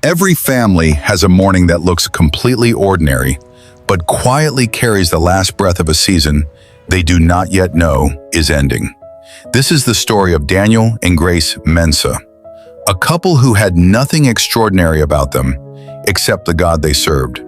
Every family has a morning that looks completely ordinary, but quietly carries the last breath of a season they do not yet know is ending. This is the story of Daniel and Grace Mensah, a couple who had nothing extraordinary about them except the God they served,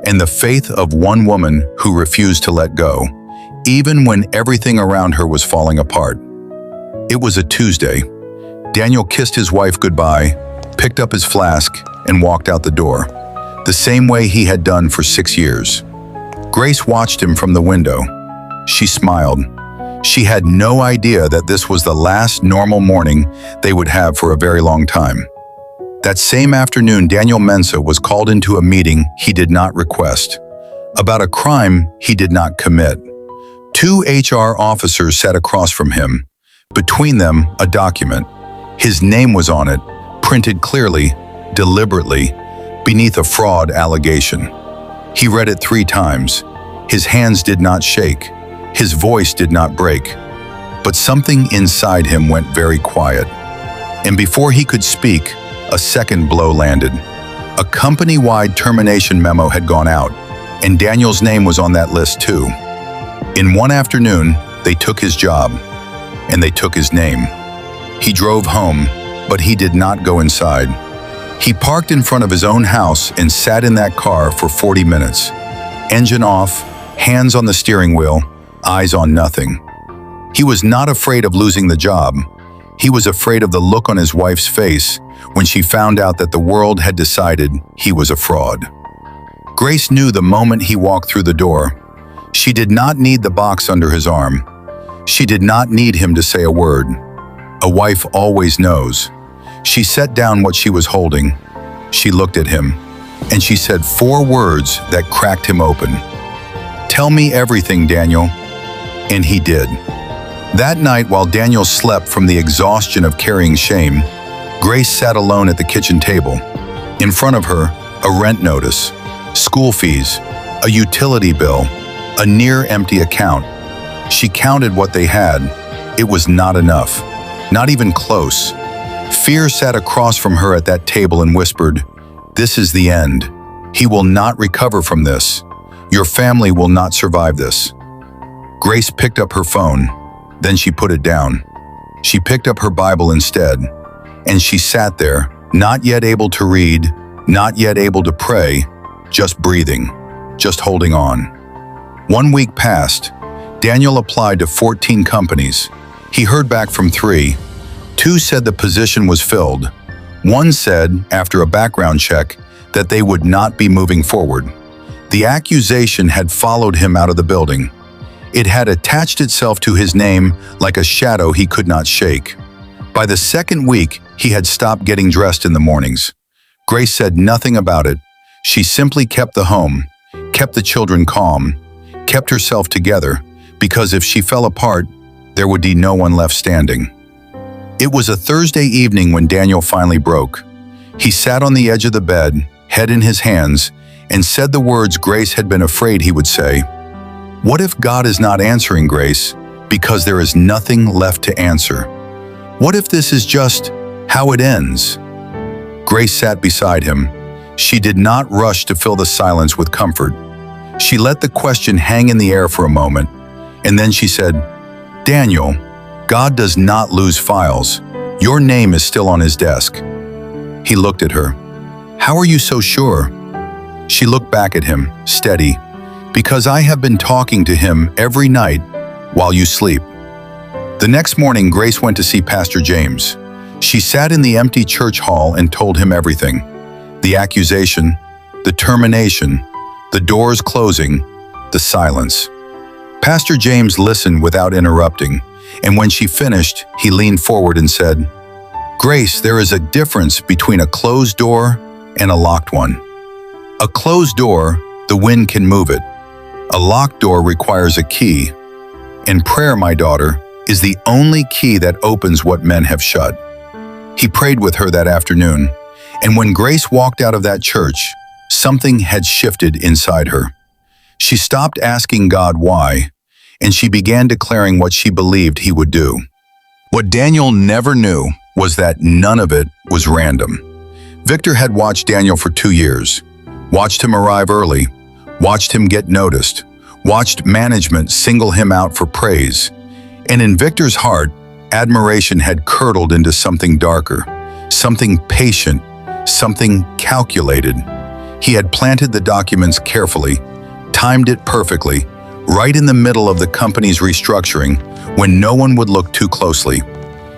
and the faith of one woman who refused to let go, even when everything around her was falling apart. It was a Tuesday. Daniel kissed his wife goodbye, picked up his flask, and walked out the door, the same way he had done for 6 years. Grace watched him from the window. She smiled. She had no idea that this was the last normal morning they would have for a very long time. That same afternoon, Daniel Mensah was called into a meeting he did not request, about a crime he did not commit. 2 HR officers sat across from him, between them a document. His name was on it, printed clearly, deliberately, beneath a fraud allegation. He read it 3 times. His hands did not shake. His voice did not break. But something inside him went very quiet. And before he could speak, a second blow landed. A company-wide termination memo had gone out, and Daniel's name was on that list too. In one afternoon, they took his job, and they took his name. He drove home, but he did not go inside. He parked in front of his own house and sat in that car for 40 minutes. Engine off, hands on the steering wheel, eyes on nothing. He was not afraid of losing the job. He was afraid of the look on his wife's face when she found out that the world had decided he was a fraud. Grace knew the moment he walked through the door. She did not need the box under his arm. She did not need him to say a word. A wife always knows. She set down what she was holding. She looked at him, and she said 4 words that cracked him open. "Tell me everything, Daniel." And he did. That night, while Daniel slept from the exhaustion of carrying shame, Grace sat alone at the kitchen table. In front of her, a rent notice, school fees, a utility bill, a near-empty account. She counted what they had. It was not enough, not even close. Fear sat across from her at that table and whispered, "This is the end. He will not recover from this. Your family will not survive this." Grace picked up her phone. Then she put it down. She picked up her Bible instead, and she sat there, not yet able to read, not yet able to pray, just breathing, just holding on. 1 week passed. Daniel applied to 14 companies. He heard back from 3. 2 said the position was filled. 1 said, after a background check, that they would not be moving forward. The accusation had followed him out of the building. It had attached itself to his name like a shadow he could not shake. By the 2nd week, he had stopped getting dressed in the mornings. Grace said nothing about it. She simply kept the home, kept the children calm, kept herself together, because if she fell apart, there would be no one left standing. It was a Thursday evening when Daniel finally broke. He sat on the edge of the bed, head in his hands, and said the words Grace had been afraid he would say. What if God is not answering, Grace, because there is nothing left to answer? What if this is just how it ends? Grace sat beside him. She did not rush to fill the silence with comfort. She let the question hang in the air for a moment, and then she said, "Daniel, God does not lose files. Your name is still on his desk." He looked at her. "How are you so sure?" She looked back at him, steady. "Because I have been talking to him every night while you sleep." The next morning, Grace went to see Pastor James. She sat in the empty church hall and told him everything. The accusation, the termination, the doors closing, the silence. Pastor James listened without interrupting, and when she finished, he leaned forward and said, "Grace, there is a difference between a closed door and a locked one. A closed door, the wind can move it. A locked door requires a key. And prayer, my daughter, is the only key that opens what men have shut." He prayed with her that afternoon, and when Grace walked out of that church, something had shifted inside her. She stopped asking God why, and she began declaring what she believed he would do. What Daniel never knew was that none of it was random. Victor had watched Daniel for 2 years, watched him arrive early, watched him get noticed, watched management single him out for praise. And in Victor's heart, admiration had curdled into something darker, something patient, something calculated. He had planted the documents carefully, timed it perfectly, right in the middle of the company's restructuring, when no one would look too closely.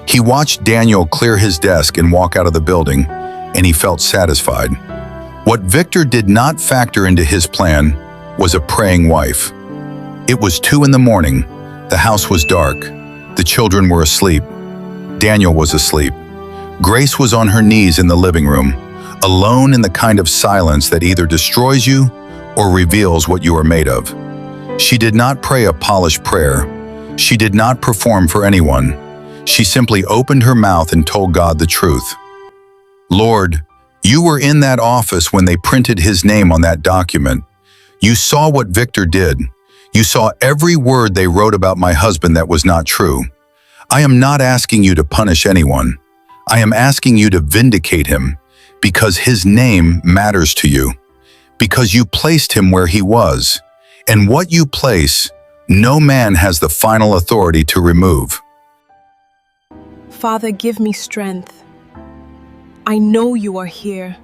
He watched Daniel clear his desk and walk out of the building, and he felt satisfied. What Victor did not factor into his plan was a praying wife. It was 2 a.m, the house was dark, the children were asleep, Daniel was asleep. Grace was on her knees in the living room, alone in the kind of silence that either destroys you or reveals what you are made of. She did not pray a polished prayer. She did not perform for anyone. She simply opened her mouth and told God the truth. Lord, you were in that office when they printed his name on that document. You saw what Victor did. You saw every word they wrote about my husband that was not true. I am not asking you to punish anyone. I am asking you to vindicate him, because his name matters to you, because you placed him where he was, and what you place, no man has the final authority to remove. Father, give me strength. I know you are here.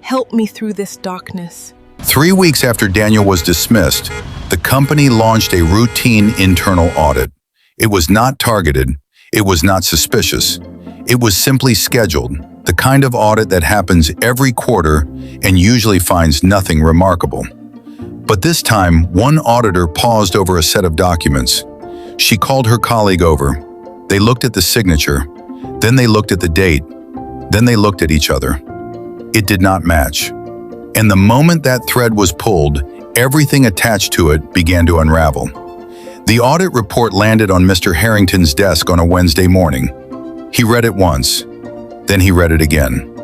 Help me through this darkness. 3 weeks after Daniel was dismissed, the company launched a routine internal audit. It was not targeted. It was not suspicious. It was simply scheduled, the kind of audit that happens every quarter and usually finds nothing remarkable. But this time, one auditor paused over a set of documents. She called her colleague over. They looked at the signature, then they looked at the date, then they looked at each other. It did not match. And the moment that thread was pulled, everything attached to it began to unravel. The audit report landed on Mr. Harrington's desk on a Wednesday morning. He read it once, then he read it again.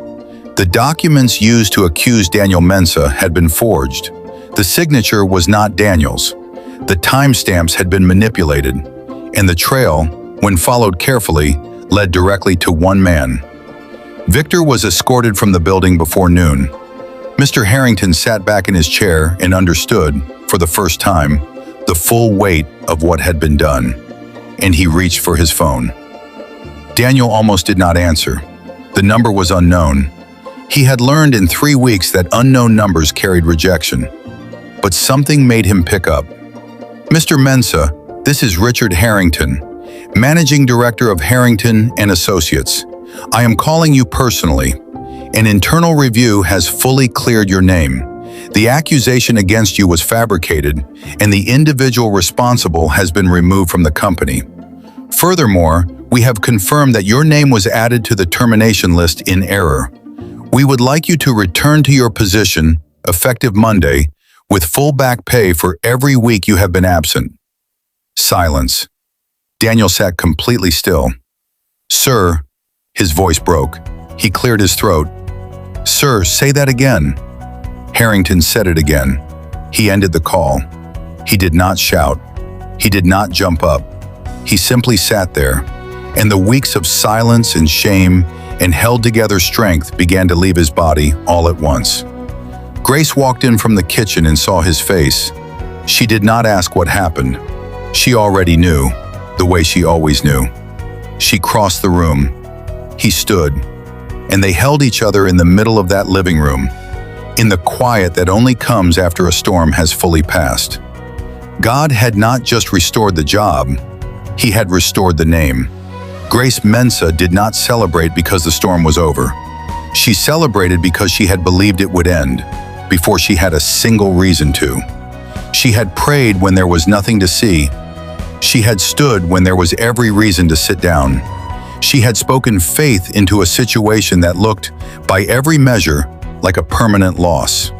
The documents used to accuse Daniel Mensah had been forged. The signature was not Daniel's. The timestamps had been manipulated, and the trail, when followed carefully, led directly to one man. Victor was escorted from the building before noon. Mr. Harrington sat back in his chair and understood, for the first time, the full weight of what had been done, and he reached for his phone. Daniel almost did not answer. The number was unknown. He had learned in 3 weeks that unknown numbers carried rejection. But something made him pick up. Mr. Mensah, this is Richard Harrington, Managing Director of Harrington and Associates. I am calling you personally. An internal review has fully cleared your name. The accusation against you was fabricated, and the individual responsible has been removed from the company. Furthermore, we have confirmed that your name was added to the termination list in error. We would like you to return to your position, effective Monday, with full back pay for every week you have been absent. Silence. Daniel sat completely still. Sir, his voice broke. He cleared his throat. Sir, say that again. Harrington said it again. He ended the call. He did not shout. He did not jump up. He simply sat there, and the weeks of silence and shame and held-together strength began to leave his body all at once. Grace walked in from the kitchen and saw his face. She did not ask what happened. She already knew, the way she always knew. She crossed the room. He stood, and they held each other in the middle of that living room, in the quiet that only comes after a storm has fully passed. God had not just restored the job, He had restored the name. Grace Mensah did not celebrate because the storm was over. She celebrated because she had believed it would end, before she had a single reason to. She had prayed when there was nothing to see. She had stood when there was every reason to sit down. She had spoken faith into a situation that looked, by every measure, like a permanent loss.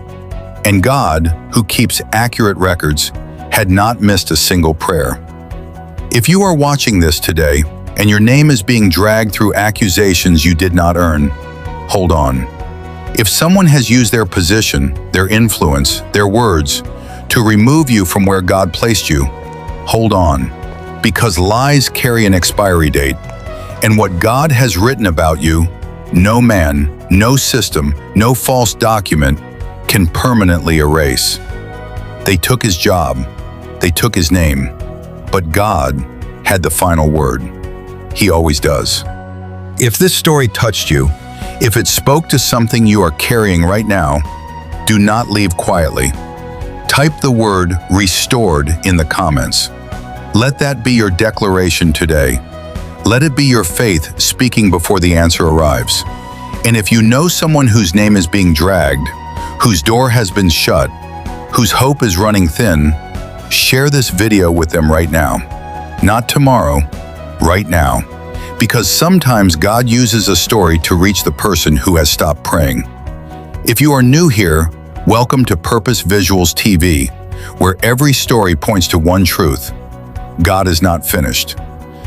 And God, who keeps accurate records, had not missed a single prayer. If you are watching this today, and your name is being dragged through accusations you did not earn, hold on. If someone has used their position, their influence, their words, to remove you from where God placed you, hold on, because lies carry an expiry date, and what God has written about you, no man, no system, no false document can permanently erase. They took his job, they took his name, but God had the final word. He always does. If this story touched you, if it spoke to something you are carrying right now, do not leave quietly. Type the word "restored" in the comments. Let that be your declaration today. Let it be your faith speaking before the answer arrives. And if you know someone whose name is being dragged, whose door has been shut, whose hope is running thin, share this video with them right now. Not tomorrow, right now. Because sometimes God uses a story to reach the person who has stopped praying. If you are new here, welcome to Purpose Visuals TV, where every story points to one truth: God is not finished.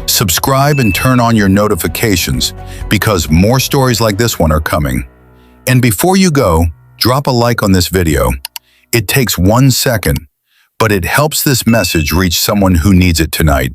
Subscribe and turn on your notifications because more stories like this one are coming. And before you go, drop a like on this video. It takes 1 second, but it helps this message reach someone who needs it tonight.